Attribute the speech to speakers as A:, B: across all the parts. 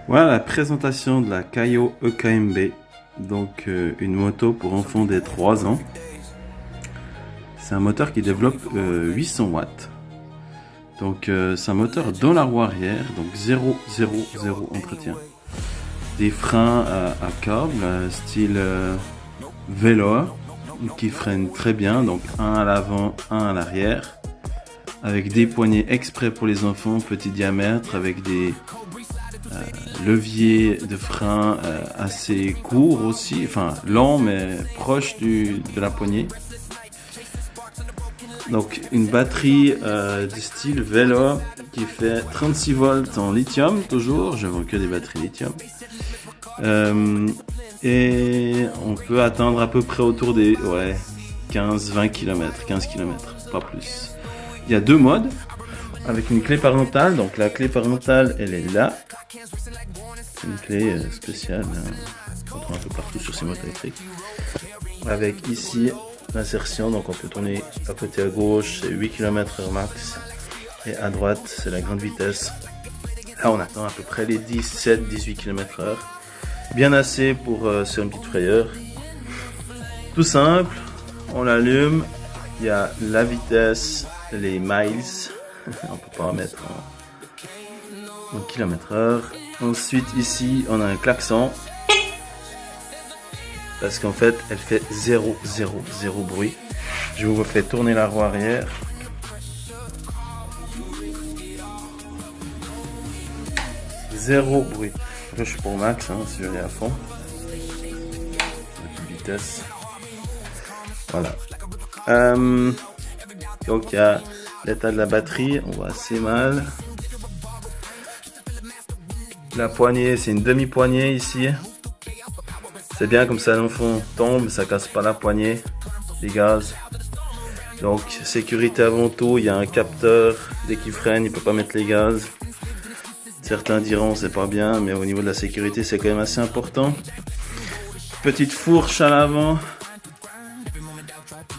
A: Voilà la présentation de la Kayo EKMB, donc une moto pour enfants des 3 ans. C'est un moteur qui développe 800 watts. Donc c'est un moteur dans la roue arrière, donc 0 entretien. Des freins à câble, style vélo, qui freinent très bien, donc un à l'avant, un à l'arrière. Avec des poignées exprès pour les enfants, petit diamètre, avec des leviers de frein assez courts aussi, enfin lents mais proches de la poignée. Donc une batterie du style vélo qui fait 36 volts en lithium, toujours, je vends que des batteries lithium. Et on peut atteindre à peu près autour des 15-20 km, 15 km, pas plus. Il y a 2 modes avec une clé parentale, donc la clé parentale elle est là. C'est une clé spéciale qu'on trouve un peu partout sur ces motos électriques. Avec ici l'insertion, donc on peut tourner à côté à gauche, c'est 8 km/h max. Et à droite, c'est la grande vitesse. Là on attend à peu près les 17-18 km/h. Bien assez pour sur une petite frayeur. Tout simple, on l'allume, il y a la vitesse, les miles, on peut pas en mettre en km/h. Ensuite ici on a un klaxon, parce qu'en fait elle fait 0 bruit. Je vous fais tourner la roue arrière. Zéro bruit. Là je suis pour max, si je vais à fond. Vitesse. Voilà. Donc il y a l'état de la batterie, on voit assez mal. La poignée, c'est une demi-poignée ici. C'est bien comme ça, l'enfant tombe, ça casse pas la poignée, les gaz. Donc sécurité avant tout, il y a un capteur, dès qu'il freine, il peut pas mettre les gaz. Certains diront c'est pas bien, mais au niveau de la sécurité, c'est quand même assez important. Petite fourche à l'avant.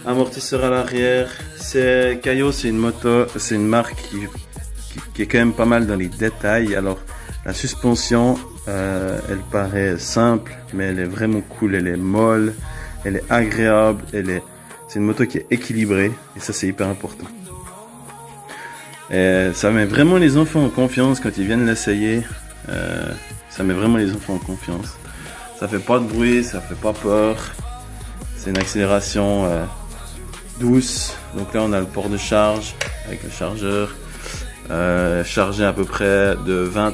A: Amortisseur à l'arrière. C'est Kayo, c'est une moto, c'est une marque qui est quand même pas mal dans les détails. Alors la suspension, elle paraît simple, mais elle est vraiment cool. Elle est molle, elle est agréable, c'est une moto qui est équilibrée et ça c'est hyper important. Et ça met vraiment les enfants en confiance quand ils viennent l'essayer. Ça met vraiment les enfants en confiance. Ça fait pas de bruit, ça fait pas peur. C'est une accélération douce. Donc là on a le port de charge avec le chargeur, chargé à peu près de 20